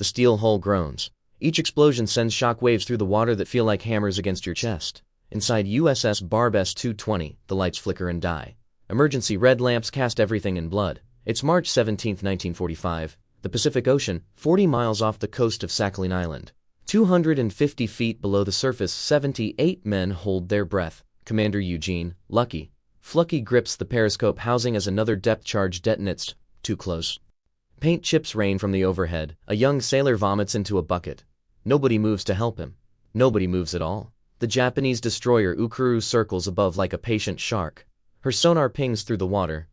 The steel hull groans. Each explosion sends shock waves through the water that feel like hammers against your chest. Inside USS Barb S-220, the lights flicker and die. Emergency red lamps cast everything in blood. It's March 17, 1945. The Pacific Ocean, 40 miles off the coast of Sakhalin Island. 250 feet below the surface, 78 men hold their breath. Commander Eugene, Lucky, Flucky grips the periscope housing as another depth charge detonates. Too close. Paint chips rain from the overhead. A young sailor vomits into a bucket. Nobody moves to help him. Nobody moves at all. The Japanese destroyer Ukuru circles above like a patient shark. Her sonar pings through the water.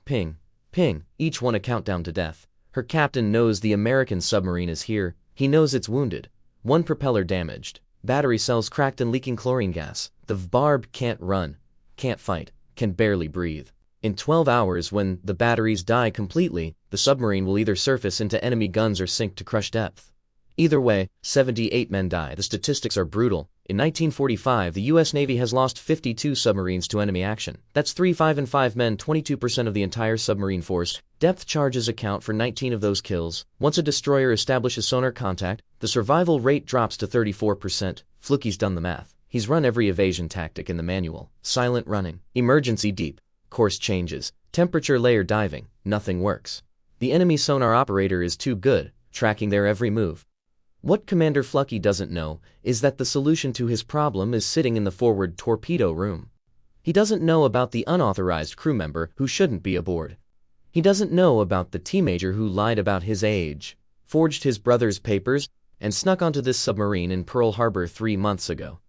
Ping. Ping. Each one a countdown to death. Her captain knows the American submarine is here. He knows it's wounded. One propeller damaged. Battery cells cracked and leaking chlorine gas. The Barb can't run. Can't fight. Can barely breathe. In 12 hours, when the batteries die completely, the submarine will either surface into enemy guns or sink to crush depth. Either way, 78 men die. The statistics are brutal. In 1945, the U.S. Navy has lost 52 submarines to enemy action. That's 3, 5, and 5 men, 22% of the entire submarine force. Depth charges account for 19 of those kills. Once a destroyer establishes sonar contact, the survival rate drops to 34%. Fluky's done the math. He's run every evasion tactic in the manual. Silent running. Emergency deep. Course changes. Temperature layer diving. Nothing works. The enemy sonar operator is too good, tracking their every move. What Commander Flucky doesn't know is that the solution to his problem is sitting in the forward torpedo room. He doesn't know about the unauthorized crew member who shouldn't be aboard. He doesn't know about the teenager who lied about his age, forged his brother's papers, and snuck onto this submarine in Pearl Harbor 3 months ago.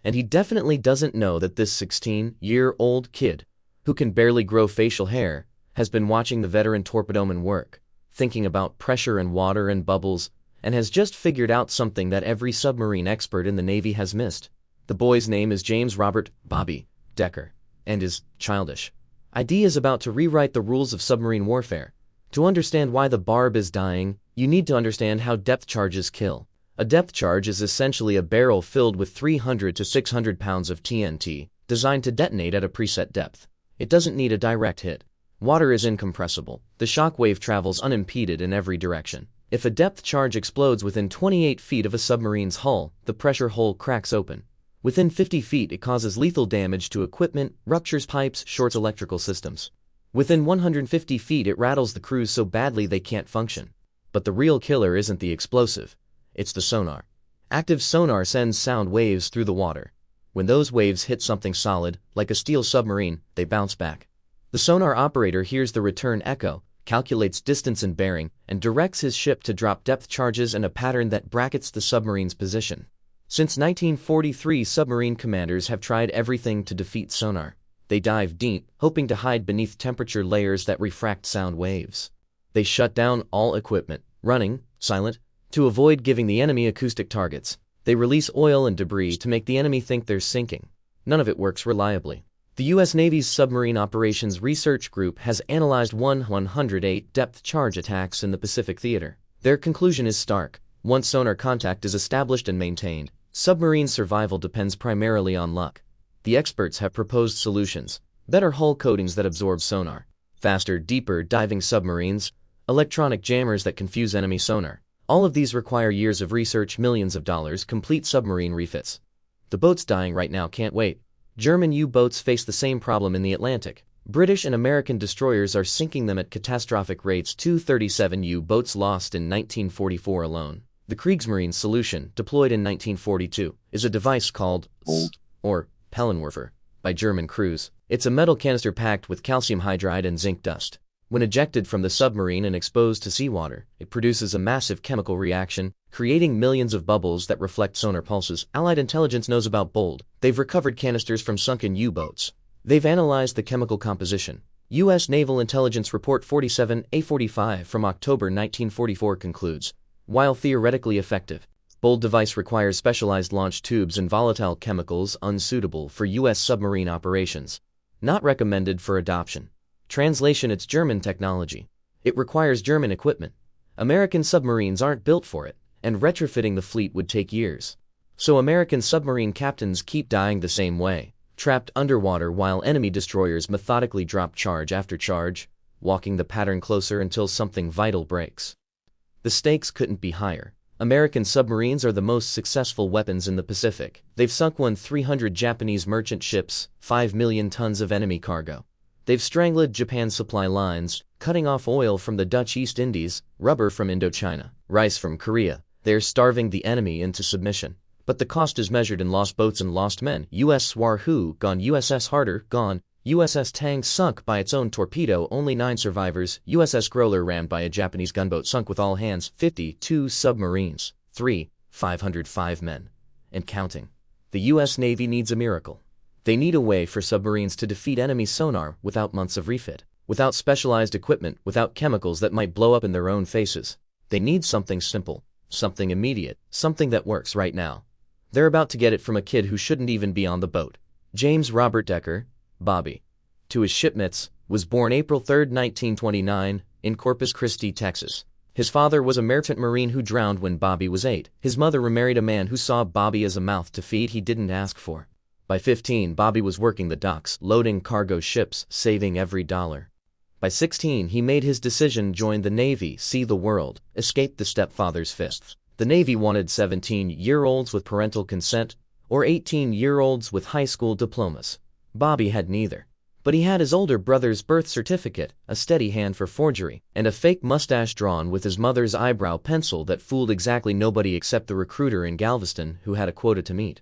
And he definitely doesn't know that this 16-year-old kid, who can barely grow facial hair, has been watching the veteran torpedoman work, thinking about pressure and water and bubbles, and has just figured out something that every submarine expert in the Navy has missed. The boy's name is James Robert Bobby Decker, and is childish. ID is about to rewrite the rules of submarine warfare. To understand why the Barb is dying, you need to understand how depth charges kill. A depth charge is essentially a barrel filled with 300 to 600 pounds of TNT, designed to detonate at a preset depth. It doesn't need a direct hit. Water is incompressible. The shock wave travels unimpeded in every direction. If a depth charge explodes within 28 feet of a submarine's hull, the pressure hole cracks open. Within 50 feet, it causes lethal damage to equipment, ruptures pipes, shorts electrical systems. Within 150 feet, it rattles the crews so badly they can't function. But the real killer isn't the explosive. It's the sonar. Active sonar sends sound waves through the water. When those waves hit something solid, like a steel submarine, they bounce back. The sonar operator hears the return echo, calculates distance and bearing, and directs his ship to drop depth charges in a pattern that brackets the submarine's position. Since 1943, submarine commanders have tried everything to defeat sonar. They dive deep, hoping to hide beneath temperature layers that refract sound waves. They shut down all equipment, running, silent, to avoid giving the enemy acoustic targets. They release oil and debris to make the enemy think they're sinking. None of it works reliably. The U.S. Navy's Submarine Operations Research Group has analyzed 108 depth charge attacks in the Pacific Theater. Their conclusion is stark. Once sonar contact is established and maintained, submarine survival depends primarily on luck. The experts have proposed solutions: better hull coatings that absorb sonar, faster, deeper diving submarines, electronic jammers that confuse enemy sonar. All of these require years of research, millions of dollars, complete submarine refits. The boats dying right now can't wait. German U-boats face the same problem in the Atlantic. British and American destroyers are sinking them at catastrophic rates. 237 U-boats lost in 1944 alone. The Kriegsmarine solution, deployed in 1942, is a device called Old or Pellenwerfer by German crews. It's a metal canister packed with calcium hydride and zinc dust. When ejected from the submarine and exposed to seawater, it produces a massive chemical reaction, creating millions of bubbles that reflect sonar pulses. Allied intelligence knows about Bold. They've recovered canisters from sunken U-boats. They've analyzed the chemical composition. U.S. Naval Intelligence Report 47A45 from October 1944 concludes, while theoretically effective, Bold device requires specialized launch tubes and volatile chemicals unsuitable for U.S. submarine operations. Not recommended for adoption. Translation: it's German technology. It requires German equipment. American submarines aren't built for it, and retrofitting the fleet would take years. So American submarine captains keep dying the same way, trapped underwater while enemy destroyers methodically drop charge after charge, walking the pattern closer until something vital breaks. The stakes couldn't be higher. American submarines are the most successful weapons in the Pacific. They've sunk 300 Japanese merchant ships, 5 million tons of enemy cargo. They've strangled Japan's supply lines, cutting off oil from the Dutch East Indies, rubber from Indochina, rice from Korea. They're starving the enemy into submission. But the cost is measured in lost boats and lost men. USS Warhoo gone, USS Harder gone, USS Tang sunk by its own torpedo, only 9 survivors. USS Growler rammed by a Japanese gunboat, sunk with all hands. 52 submarines, 505 men, and counting. The U.S. Navy needs a miracle. They need a way for submarines to defeat enemy sonar without months of refit, without specialized equipment, without chemicals that might blow up in their own faces. They need something simple, something immediate, something that works right now. They're about to get it from a kid who shouldn't even be on the boat. James Robert Decker, Bobby, to his shipmates, was born April 3, 1929, in Corpus Christi, Texas. His father was a merchant marine who drowned when Bobby was 8. His mother remarried a man who saw Bobby as a mouth to feed he didn't ask for. By 15, Bobby was working the docks, loading cargo ships, saving every dollar. By 16, he made his decision, join the Navy, see the world, escape the stepfather's fists. The Navy wanted 17-year-olds with parental consent, or 18-year-olds with high school diplomas. Bobby had neither. But he had his older brother's birth certificate, a steady hand for forgery, and a fake mustache drawn with his mother's eyebrow pencil that fooled exactly nobody except the recruiter in Galveston who had a quota to meet.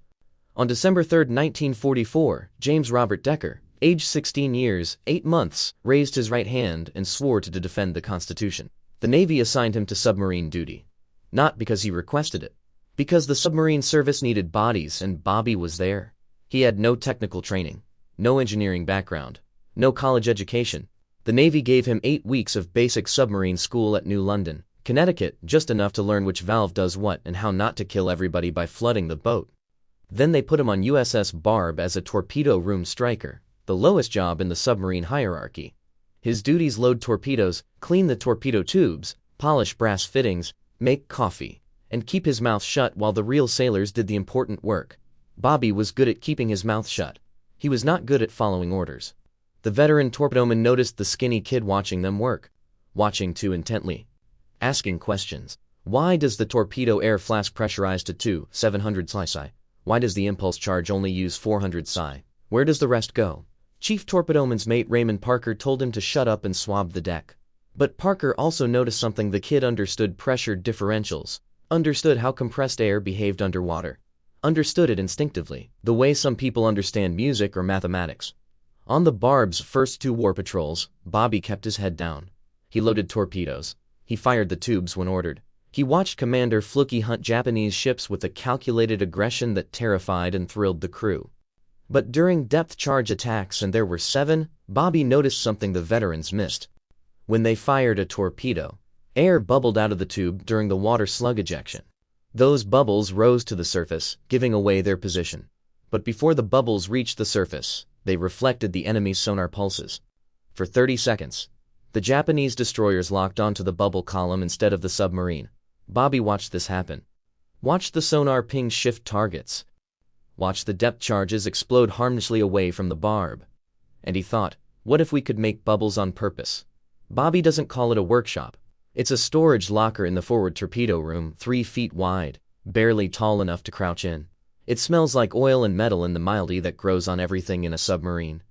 On December 3, 1944, James Robert Decker, aged 16 years, 8 months, raised his right hand and swore to defend the Constitution. The Navy assigned him to submarine duty. Not because he requested it. Because the submarine service needed bodies and Bobby was there. He had no technical training, no engineering background, no college education. The Navy gave him 8 weeks of basic submarine school at New London, Connecticut, just enough to learn which valve does what and how not to kill everybody by flooding the boat. Then they put him on USS Barb as a torpedo room striker, the lowest job in the submarine hierarchy. His duties: load torpedoes, clean the torpedo tubes, polish brass fittings, make coffee, and keep his mouth shut while the real sailors did the important work. Bobby was good at keeping his mouth shut. He was not good at following orders. The veteran torpedoman noticed the skinny kid watching them work, watching too intently, asking questions. Why does the torpedo air flask pressurized to 700 psi? Why does the impulse charge only use 400 psi? Where does the rest go? Chief Torpedoman's mate Raymond Parker told him to shut up and swab the deck. But Parker also noticed something. The kid understood pressure differentials, understood how compressed air behaved underwater, understood it instinctively, the way some people understand music or mathematics. On the Barb's first 2 war patrols, Bobby kept his head down. He loaded torpedoes. He fired the tubes when ordered. He watched Commander Fluky hunt Japanese ships with a calculated aggression that terrified and thrilled the crew. But during depth charge attacks, and there were 7, Bobby noticed something the veterans missed. When they fired a torpedo, air bubbled out of the tube during the water slug ejection. Those bubbles rose to the surface, giving away their position. But before the bubbles reached the surface, they reflected the enemy's sonar pulses. For 30 seconds, the Japanese destroyers locked onto the bubble column instead of the submarine. Bobby watched this happen. Watched the sonar ping shift targets. Watched the depth charges explode harmlessly away from the Barb. And he thought, what if we could make bubbles on purpose? Bobby doesn't call it a workshop. It's a storage locker in the forward torpedo room, 3 feet wide, barely tall enough to crouch in. It smells like oil and metal and the mildew that grows on everything in a submarine.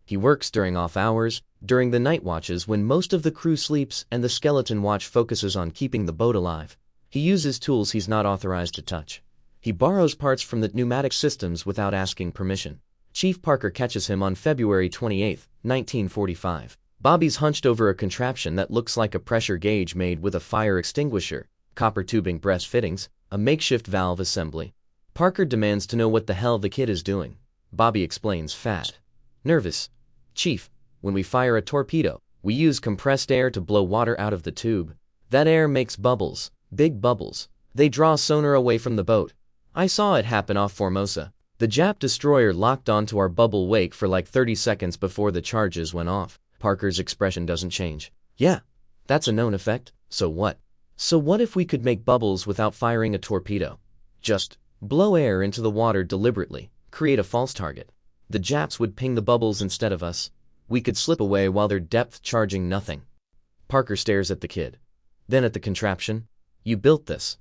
He works during off hours, during the night watches when most of the crew sleeps and the skeleton watch focuses on keeping the boat alive. He uses tools he's not authorized to touch. He borrows parts from the pneumatic systems without asking permission. Chief Parker catches him on February 28, 1945. Bobby's hunched over a contraption that looks like a pressure gauge made with a fire extinguisher, copper tubing breast fittings, a makeshift valve assembly. Parker demands to know what the hell the kid is doing. Bobby explains, fat, nervous. Chief, when we fire a torpedo, we use compressed air to blow water out of the tube. That air makes bubbles, big bubbles. They draw sonar away from the boat. I saw it happen off Formosa. The Jap destroyer locked onto our bubble wake for like 30 seconds before the charges went off. Parker's expression doesn't change. Yeah, that's a known effect. So what? So what if we could make bubbles without firing a torpedo? Just blow air into the water deliberately, create a false target. The Japs would ping the bubbles instead of us. We could slip away while they're depth charging nothing. Parker stares at the kid, then at the contraption. You built this.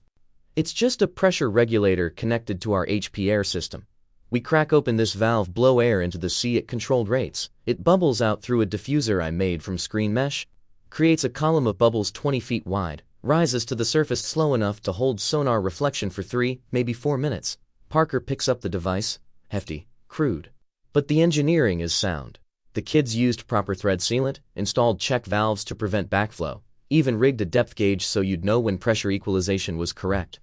It's just a pressure regulator connected to our HP air system. We crack open this valve, blow air into the sea at controlled rates. It bubbles out through a diffuser I made from screen mesh, creates a column of bubbles 20 feet wide, rises to the surface slow enough to hold sonar reflection for 3, maybe 4 minutes. Parker picks up the device. Hefty, crude. But the engineering is sound. The kids used proper thread sealant, installed check valves to prevent backflow, even rigged a depth gauge so you'd know when pressure equalization was correct.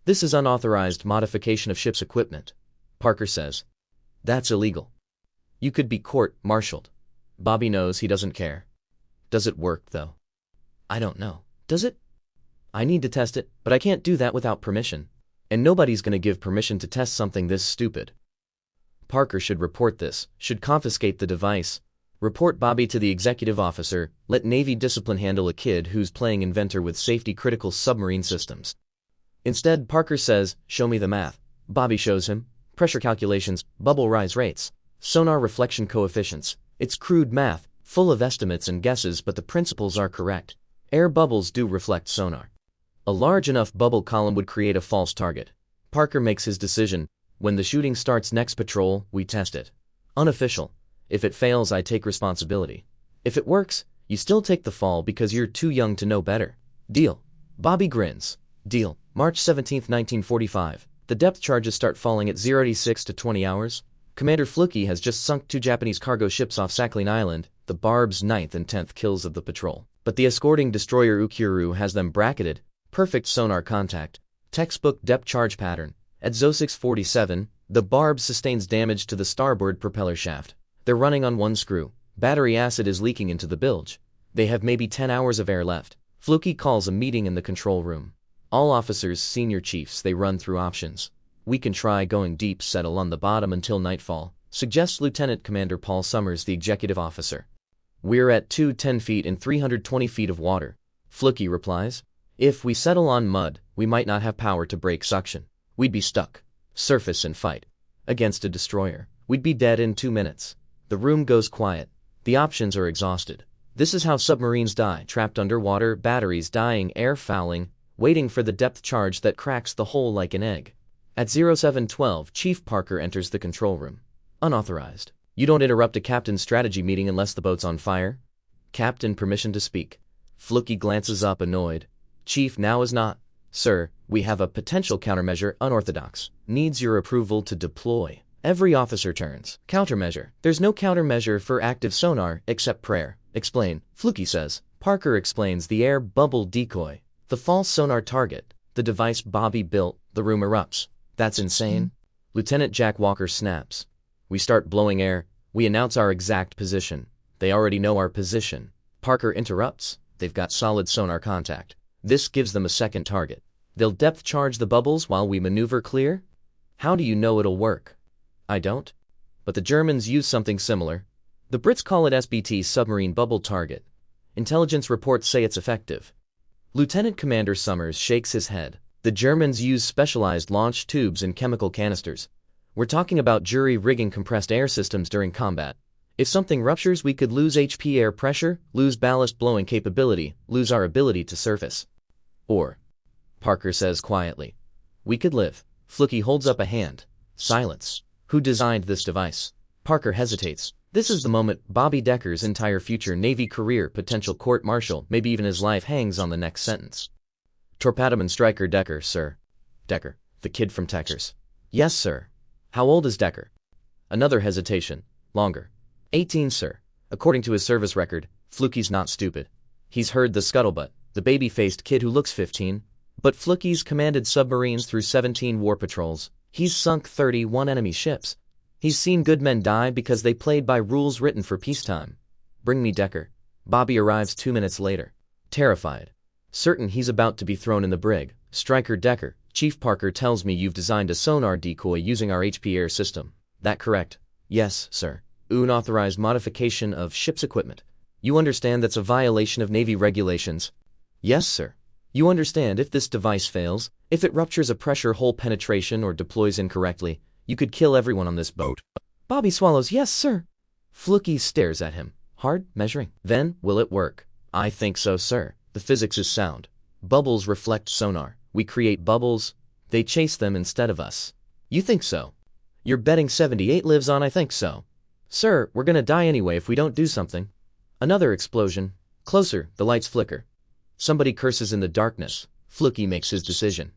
This is unauthorized modification of ship's equipment, Parker says. That's illegal. You could be court-martialed. Bobby knows he doesn't care. Does it work, though? I don't know. Does it? I need to test it, but I can't do that without permission. And nobody's gonna give permission to test something this stupid. Parker should report this, should confiscate the device, report Bobby to the executive officer, let Navy discipline handle a kid who's playing inventor with safety-critical submarine systems. Instead, Parker says, show me the math. Bobby shows him. Pressure calculations, bubble rise rates, sonar reflection coefficients. It's crude math, full of estimates and guesses, but the principles are correct. Air bubbles do reflect sonar. A large enough bubble column would create a false target. Parker makes his decision. When the shooting starts next patrol, we test it. Unofficial. If it fails, I take responsibility. If it works, you still take the fall because you're too young to know better. Deal. Bobby grins. Deal. March 17, 1945. The depth charges start falling at 0:86 to 20 hours. Commander Fluky has just sunk 2 Japanese cargo ships off Sakhalin Island, the Barb's 9th and 10th kills of the patrol. But the escorting destroyer Ukuru has them bracketed. Perfect sonar contact. Textbook depth charge pattern. At 06:47, the Barb sustains damage to the starboard propeller shaft. They're running on one screw. Battery acid is leaking into the bilge. They have maybe 10 hours of air left. Fluky calls a meeting in the control room. All officers, senior chiefs, they run through options. We can try going deep, settle on the bottom until nightfall, suggests Lieutenant Commander Paul Summers, the executive officer. We're at 210 feet in 320 feet of water. Fluky replies. If we settle on mud, we might not have power to break suction. We'd be stuck. Surface and fight. Against a destroyer. We'd be dead in 2 minutes. The room goes quiet. The options are exhausted. This is how submarines die, trapped underwater, batteries dying, air fouling, waiting for the depth charge that cracks the hull like an egg. At 07:12, Chief Parker enters the control room. Unauthorized. You don't interrupt a captain's strategy meeting unless the boat's on fire. Captain, permission to speak. Fluky glances up, annoyed. Chief, now is not. Sir, we have a potential countermeasure, unorthodox. Needs your approval to deploy. Every officer turns. Countermeasure. There's no countermeasure for active sonar, except prayer. Explain. Fluky says. Parker explains the air bubble decoy. The false sonar target. The device Bobby built. The room erupts. That's insane. Lieutenant Jack Walker snaps. We start blowing air. We announce our exact position. They already know our position. Parker interrupts. They've got solid sonar contact. This gives them a second target. They'll depth charge the bubbles while we maneuver clear? How do you know it'll work? I don't. But the Germans use something similar. The Brits call it SBT, submarine bubble target. Intelligence reports say it's effective. Lieutenant Commander Summers shakes his head. The Germans use specialized launch tubes and chemical canisters. We're talking about jury-rigging compressed air systems during combat. If something ruptures, we could lose HP air pressure, lose ballast blowing capability, lose our ability to surface. Or, Parker says quietly, we could live. Fluky holds up a hand. Silence. Who designed this device? Parker hesitates. This is the moment Bobby Decker's entire future Navy career, potential court-martial, maybe even his life, hangs on the next sentence. Torpedoman Striker Decker, sir. Decker, the kid from Techers. Yes, sir. How old is Decker? Another hesitation. Longer. 18, sir. According to his service record, Fluky's not stupid. He's heard the scuttlebutt, the baby-faced kid who looks 15. But Fluky's commanded submarines through 17 war patrols. He's sunk 31 enemy ships. He's seen good men die because they played by rules written for peacetime. Bring me Decker. Bobby arrives 2 minutes later. Terrified. Certain he's about to be thrown in the brig. Striker Decker, Chief Parker tells me you've designed a sonar decoy using our HP air system. That correct? Yes, sir. Unauthorized modification of ship's equipment. You understand that's a violation of Navy regulations? Yes, sir. You understand if this device fails, if it ruptures a pressure hole penetration or deploys incorrectly, you could kill everyone on this boat. Bobby swallows. Yes, sir. Fluky stares at him. Hard, measuring. Then, will it work? I think so, sir. The physics is sound. Bubbles reflect sonar. We create bubbles, they chase them instead of us. You think so? You're betting 78 lives on I think so. Sir, we're gonna die anyway if we don't do something. Another explosion. Closer, the lights flicker. Somebody curses in the darkness. Fluky makes his decision.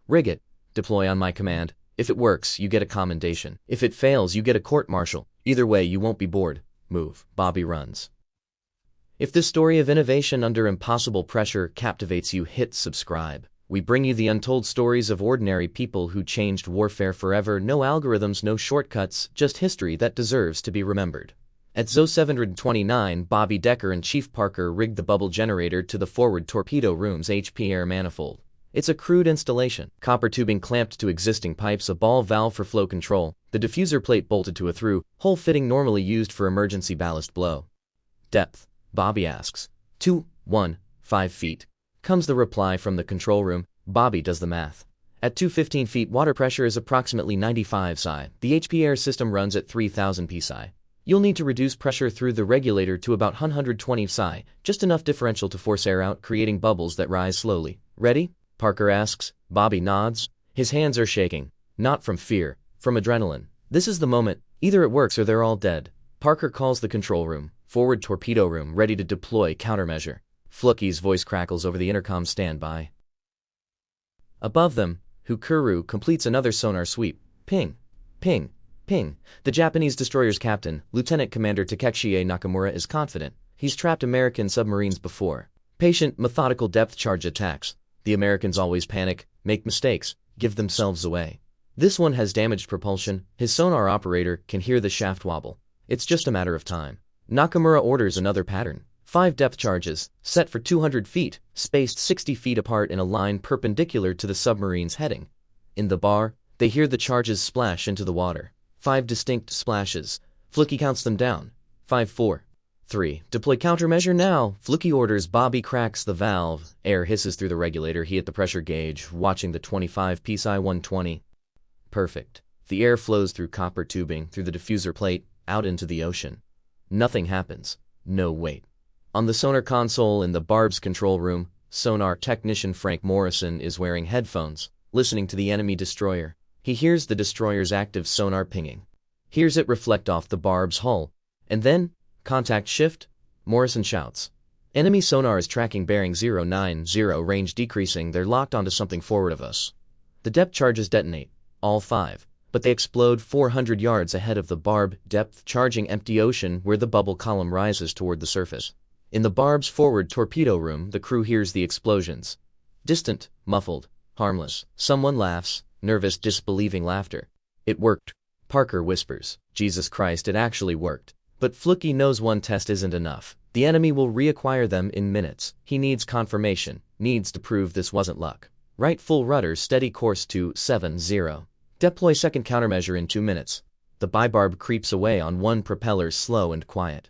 Rig it. Deploy on my command. If it works, you get a commendation. If it fails, you get a court-martial. Either way, you won't be bored. Move. Bobby runs. If this story of innovation under impossible pressure captivates you, hit subscribe. We bring you the untold stories of ordinary people who changed warfare forever. No algorithms, no shortcuts, just history that deserves to be remembered. At ZO 729, Bobby Decker and Chief Parker rigged the bubble generator to the forward torpedo room's HP air manifold. It's a crude installation. Copper tubing clamped to existing pipes, a ball valve for flow control, the diffuser plate bolted to a through hole fitting normally used for emergency ballast blow. Depth? Bobby asks. 215 feet. Comes the reply from the control room. Bobby does the math. At 215 feet, water pressure is approximately 95 psi. The HP air system runs at 3000 psi. You'll need to reduce pressure through the regulator to about 120 psi, just enough differential to force air out, creating bubbles that rise slowly. Ready? Parker asks. Bobby nods. His hands are shaking. Not from fear, from adrenaline. This is the moment. Either it works or they're all dead. Parker calls the control room. Forward torpedo room, ready to deploy countermeasure. Fluky's voice crackles over the intercom. Standby. Above them, Hukuru completes another sonar sweep. Ping. Ping. Ping. The Japanese destroyer's captain, Lieutenant Commander Takeshi Nakamura, is confident. He's trapped American submarines before. Patient, methodical depth charge attacks. The Americans always panic, make mistakes, give themselves away. This one has damaged propulsion. His sonar operator can hear the shaft wobble. It's just a matter of time. Nakamura orders another pattern. 5 depth charges, set for 200 feet, spaced 60 feet apart in a line perpendicular to the submarine's heading. In the bar, they hear the charges splash into the water. 5 distinct splashes. Fluky counts them down. 5, 4, 3. Deploy countermeasure now. Fluky orders. Bobby cracks the valve. Air hisses through the regulator. He hit the pressure gauge, watching the 25 psi 120. Perfect. The air flows through copper tubing, through the diffuser plate, out into the ocean. Nothing happens. No wait. On the sonar console in the Barb's control room, sonar technician Frank Morrison is wearing headphones, listening to the enemy destroyer. He hears the destroyer's active sonar pinging. Hears it reflect off the Barb's hull. And then, contact shift, Morrison shouts. Enemy sonar is tracking bearing 090, range decreasing. They're locked onto something forward of us. The depth charges detonate, all 5, but they explode 400 yards ahead of the Barb, depth charging empty ocean where the bubble column rises toward the surface. In the Barb's forward torpedo room, the crew hears the explosions. Distant, muffled, harmless. Someone laughs, nervous, disbelieving laughter. It worked. Parker whispers. Jesus Christ, it actually worked. But Fluky knows one test isn't enough. The enemy will reacquire them in minutes. He needs confirmation, needs to prove this wasn't luck. Right full rudder, steady course to 70. Deploy second countermeasure in 2 minutes. The bibarb creeps away on one propeller, slow and quiet.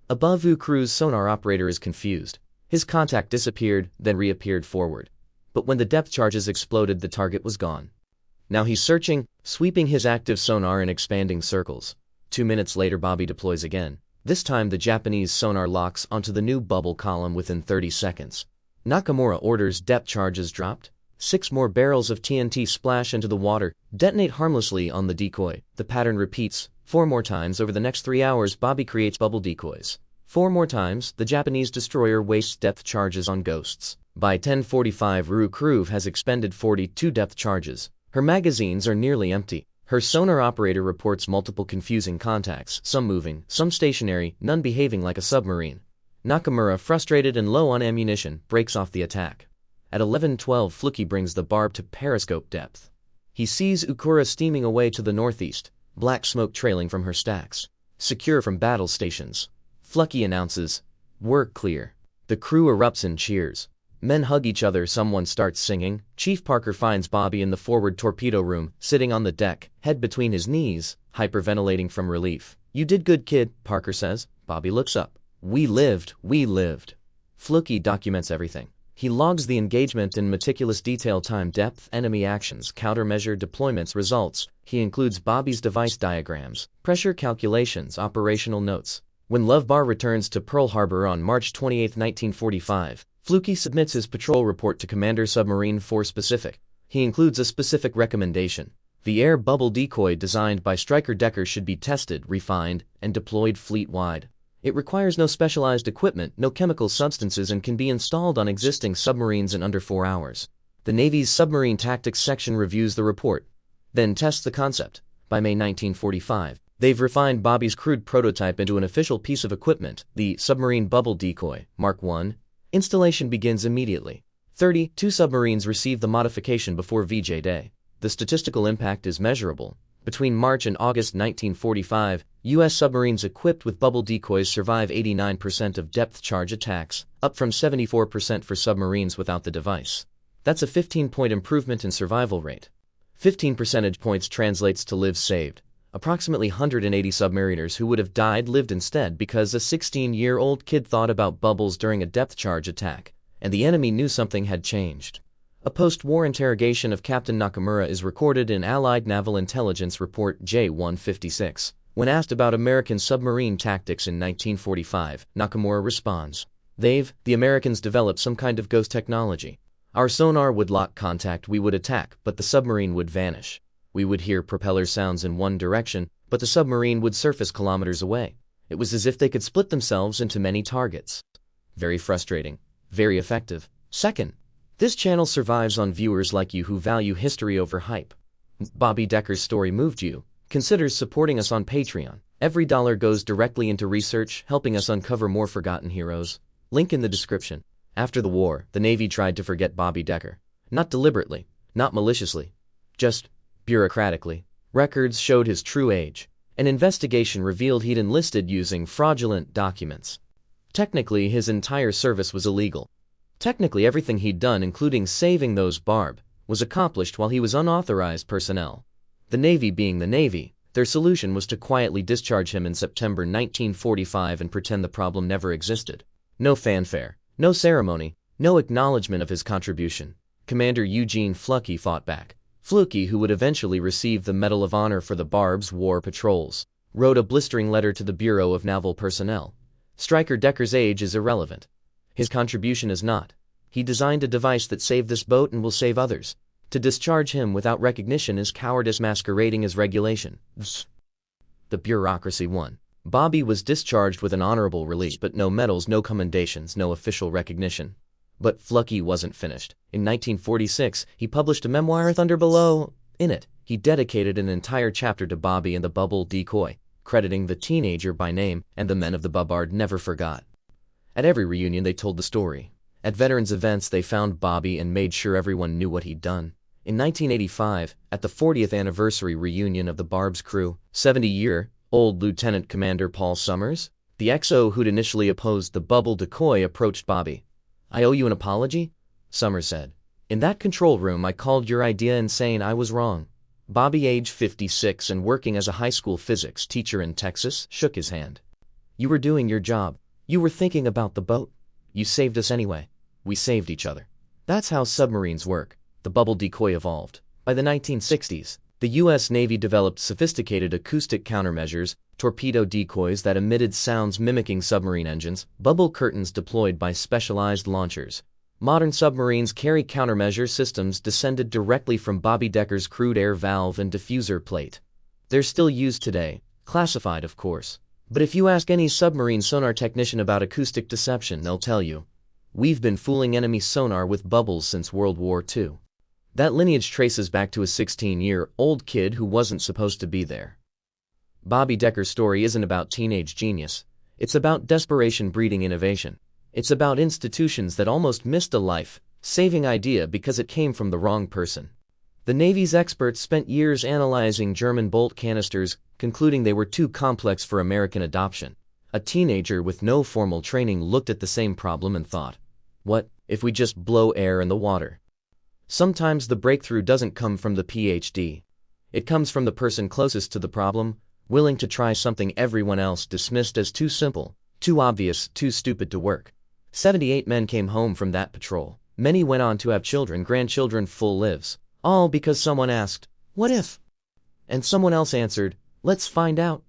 Above, Ukuru's sonar operator is confused. His contact disappeared, then reappeared forward. But when the depth charges exploded, the target was gone. Now he's searching, sweeping his active sonar in expanding circles. 2 minutes later, Bobby deploys again. This time the Japanese sonar locks onto the new bubble column within 30 seconds. Nakamura orders. Depth charges dropped. 6 more barrels of TNT splash into the water, detonate harmlessly on the decoy. The pattern repeats 4 more times over the next 3 hours. Bobby creates bubble decoys. 4 more times, the Japanese destroyer wastes depth charges on ghosts. By 10:45, Ukuru has expended 42 depth charges. Her magazines are nearly empty. Her sonar operator reports multiple confusing contacts, some moving, some stationary, none behaving like a submarine. Nakamura, frustrated and low on ammunition, breaks off the attack. At 11:12, Fluky brings the Barb to periscope depth. He sees Ukura steaming away to the northeast, black smoke trailing from her stacks. Secure from battle stations. Fluky announces, "We're clear." The crew erupts in cheers. Men hug each other, someone starts singing. Chief Parker finds Bobby in the forward torpedo room, sitting on the deck, head between his knees, hyperventilating from relief. "You did good, kid," Parker says. Bobby looks up. We lived. Fluky documents everything. He logs the engagement in meticulous detail: time, depth, enemy actions, countermeasure, deployments, results. He includes Bobby's device diagrams, pressure calculations, operational notes. When Love Bar returns to Pearl Harbor on March 28, 1945, Fluky submits his patrol report to Commander Submarine for specific. He includes a specific recommendation. The air bubble decoy designed by Stryker Decker should be tested, refined, and deployed fleet-wide. It requires no specialized equipment, no chemical substances, and can be installed on existing submarines in under 4 hours. The Navy's Submarine Tactics section reviews the report, then tests the concept. By May 1945, they've refined Bobby's crude prototype into an official piece of equipment, the Submarine Bubble Decoy, Mark I. Installation begins immediately. 32 submarines receive the modification before VJ Day. The statistical impact is measurable. Between March and August 1945, U.S. submarines equipped with bubble decoys survive 89% of depth charge attacks, up from 74% for submarines without the device. That's a 15-point improvement in survival rate. 15 percentage points translates to lives saved. Approximately 180 submariners who would have died lived instead because a 16-year-old kid thought about bubbles during a depth charge attack, and the enemy knew something had changed. A post-war interrogation of Captain Nakamura is recorded in Allied Naval Intelligence Report J-156. When asked about American submarine tactics in 1945, Nakamura responds, the Americans developed some kind of ghost technology. Our sonar would lock contact, we would attack, but the submarine would vanish. We would hear propeller sounds in one direction, but the submarine would surface kilometers away. It was as if they could split themselves into many targets. Very frustrating. Very effective. Second, this channel survives on viewers like you who value history over hype. Bobby Decker's story moved you. Consider supporting us on Patreon. Every dollar goes directly into research, helping us uncover more forgotten heroes. Link in the description. After the war, the Navy tried to forget Bobby Decker. Not deliberately, not maliciously, just bureaucratically. Records showed his true age. An investigation revealed he'd enlisted using fraudulent documents. Technically, his entire service was illegal. Technically, everything he'd done, including saving those Barb, was accomplished while he was unauthorized personnel. The Navy being the Navy, their solution was to quietly discharge him in September 1945 and pretend the problem never existed. No fanfare, no ceremony, no acknowledgement of his contribution. Commander Eugene Fluky fought back. Fluky, who would eventually receive the Medal of Honor for the Barb's war patrols, wrote a blistering letter to the Bureau of Naval Personnel. Stryker Decker's age is irrelevant. His contribution is not. He designed a device that saved this boat and will save others. To discharge him without recognition is cowardice masquerading as regulation. The bureaucracy won. Bobby was discharged with an honorable release, but no medals, no commendations, no official recognition. But Fluky wasn't finished. In 1946, he published a memoir, Thunder Below. In it, he dedicated an entire chapter to Bobby and the bubble decoy, crediting the teenager by name, and the men of the Bubbard never forgot. At every reunion they told the story. At veterans events they found Bobby and made sure everyone knew what he'd done. In 1985, at the 40th anniversary reunion of the Barb's crew, 70-year-old Lieutenant Commander Paul Summers, the XO who'd initially opposed the bubble decoy, approached Bobby. "I owe you an apology?" Summers said. "In that control room I called your idea insane. I was wrong." Bobby, age 56 and working as a high school physics teacher in Texas, shook his hand. "You were doing your job. You were thinking about the boat. You saved us anyway. We saved each other." That's how submarines work. The bubble decoy evolved. By the 1960s, the U.S. Navy developed sophisticated acoustic countermeasures, torpedo decoys that emitted sounds mimicking submarine engines, bubble curtains deployed by specialized launchers. Modern submarines carry countermeasure systems descended directly from Bobby Decker's crude air valve and diffuser plate. They're still used today, classified of course. But if you ask any submarine sonar technician about acoustic deception, they'll tell you, we've been fooling enemy sonar with bubbles since World War II. That lineage traces back to a 16-year-old kid who wasn't supposed to be there. Bobby Decker's story isn't about teenage genius. It's about desperation breeding innovation. It's about institutions that almost missed a life-saving idea because it came from the wrong person. The Navy's experts spent years analyzing German bolt canisters, concluding they were too complex for American adoption. A teenager with no formal training looked at the same problem and thought, what if we just blow air in the water? Sometimes the breakthrough doesn't come from the PhD. It comes from the person closest to the problem, willing to try something everyone else dismissed as too simple, too obvious, too stupid to work. 78 men came home from that patrol. Many went on to have children, grandchildren, full lives. All because someone asked, what if? And someone else answered, let's find out.